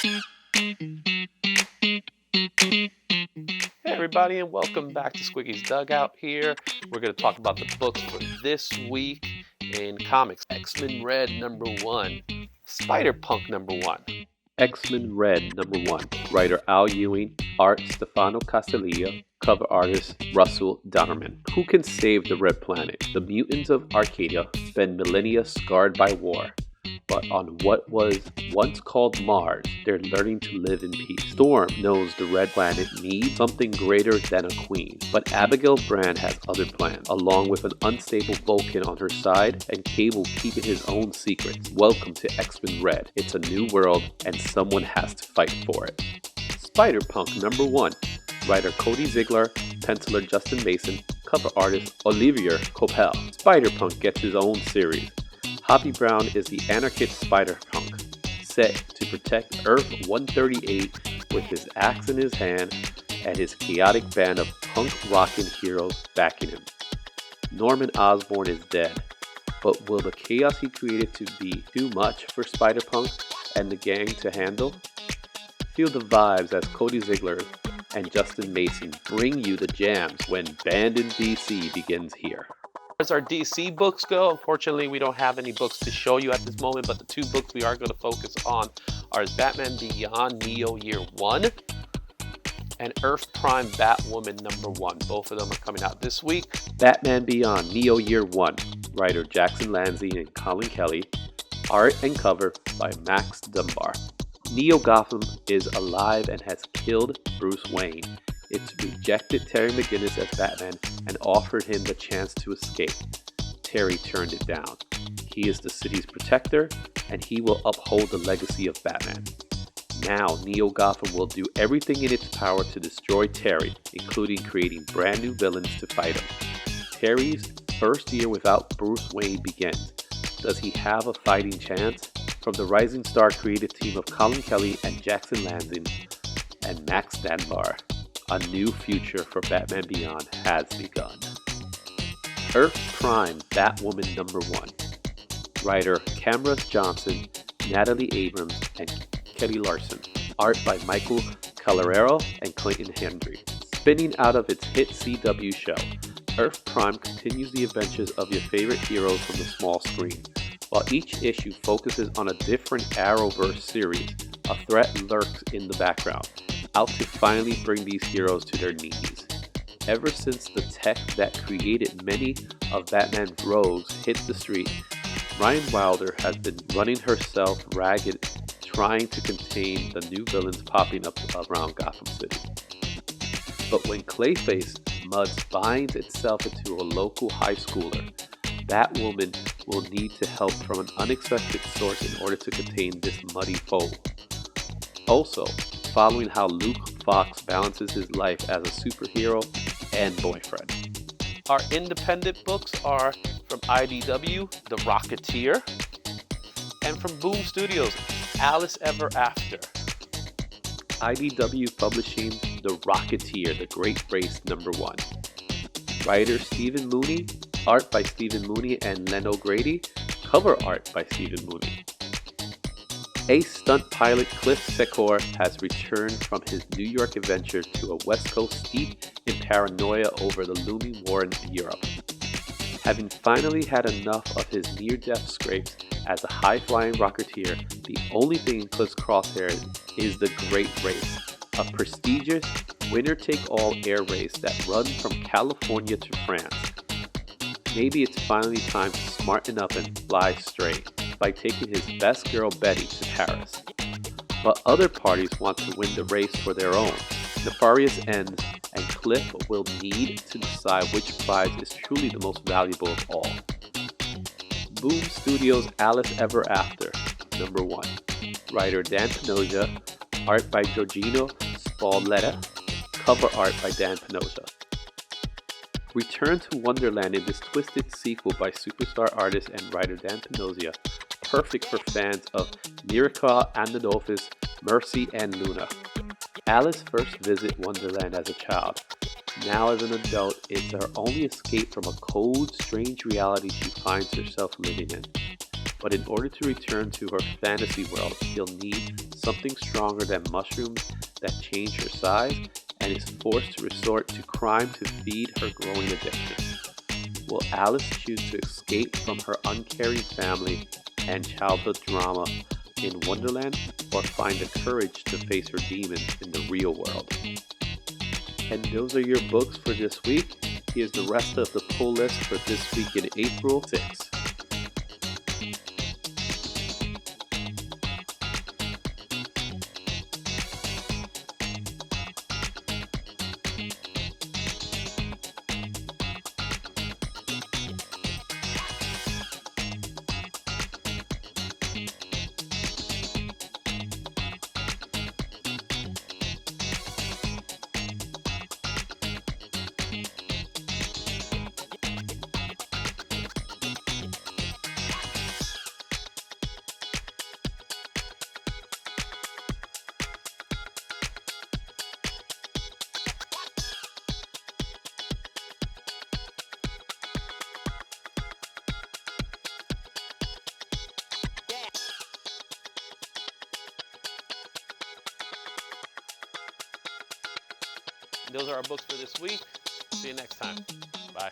Hey everybody, and welcome back to Squiggy's Dugout here. We're going to talk about the books for this week in comics. X-Men Red #1, Spider-Punk #1. X-Men Red #1, writer Al Ewing, art Stefano Castellia, cover artist Russell Donnerman. Who can save the Red Planet? The mutants of Arcadia spend millennia scarred by war. But on what was once called Mars, they're learning to live in peace. Storm knows the Red Planet needs something greater than a queen, but Abigail Brand has other plans, along with an unstable Vulcan on her side and Cable keeping his own secrets. Welcome to X-Men Red. It's a new world, and someone has to fight for it. Spider-Punk #1, writer Cody Ziegler, penciler Justin Mason, cover artist Olivier Coipel. Spider-Punk gets his own series. Hobby Brown is the anarchist Spider-Punk, set to protect Earth 138 with his axe in his hand and his chaotic band of punk-rockin' heroes backing him. Norman Osborn is dead, but will the chaos he created to be too much for Spider-Punk and the gang to handle? Feel the vibes as Cody Ziegler and Justin Mason bring you the jams when Band in DC begins here. As our DC books go, unfortunately we don't have any books to show you at this moment, but the two books we are going to focus on are Batman Beyond Neo Year 1 and Earth Prime Batwoman #1. Both of them are coming out this week. Batman Beyond Neo Year 1, writer Jackson Lanzey and Colin Kelly, art and cover by Max Dunbar. Neo Gotham is alive and has killed Bruce Wayne. It's rejected Terry McGinnis as Batman and offered him the chance to escape. Terry turned it down. He is the city's protector, and he will uphold the legacy of Batman. Now, Neo Gotham will do everything in its power to destroy Terry, including creating brand new villains to fight him. Terry's first year without Bruce Wayne begins. Does he have a fighting chance? From the Rising Star creative team of Colin Kelly and Jackson Lanzey and Max Dunbar, a new future for Batman Beyond has begun. Earth Prime Batwoman #1, writer Cameron Johnson, Natalie Abrams, and Kelly Larson. Art by Michael Calero and Clayton Hendry. Spinning out of its hit CW show, Earth Prime continues the adventures of your favorite heroes from the small screen. While each issue focuses on a different Arrowverse series, a threat lurks in the background, out to finally bring these heroes to their knees. Ever since the tech that created many of Batman's rogues hit the street, Ryan Wilder has been running herself ragged trying to contain the new villains popping up around Gotham City. But when Clayface Muds binds itself into a local high schooler, Batwoman will need to help from an unexpected source in order to contain this muddy foe. Also, following how Luke Fox balances his life as a superhero and boyfriend. Our independent books are from IDW, The Rocketeer, and from Boom Studios, Alice Ever After. IDW Publishing The Rocketeer, The Great Race #1. Writer Stephen Mooney, art by Stephen Mooney and Len O'Grady, cover art by Stephen Mooney. Ace stunt pilot Cliff Secor has returned from his New York adventure to a West Coast steeped in paranoia over the looming war in Europe. Having finally had enough of his near-death scrapes as a high-flying rocketeer, the only thing in Cliff's crosshairs is the Great Race, a prestigious winner-take-all air race that runs from California to France. Maybe it's finally time to smarten up and fly straight by taking his best girl Betty to Paris. But other parties want to win the race for their own. Nefarious ends, and Cliff will need to decide which prize is truly the most valuable of all. Boom Studios' Alice Ever After #1. Writer Dan Pinoza, art by Giorgino Spalletta, cover art by Dan Pinoza. Return to Wonderland in this twisted sequel by superstar artist and writer Dan Pinoza, perfect for fans of Miracle Anadolphus, Mercy, and Luna. Alice first visits Wonderland as a child. Now as an adult, it's her only escape from a cold, strange reality she finds herself living in. But in order to return to her fantasy world, she'll need something stronger than mushrooms that change her size, and is forced to resort to crime to feed her growing addiction. Will Alice choose to escape from her uncaring family and childhood drama in Wonderland, or find the courage to face her demons in the real world? And those are your books for this week. Here's the rest of the pull list for this week in April 6th. Those are our books for this week. See you next time. Bye.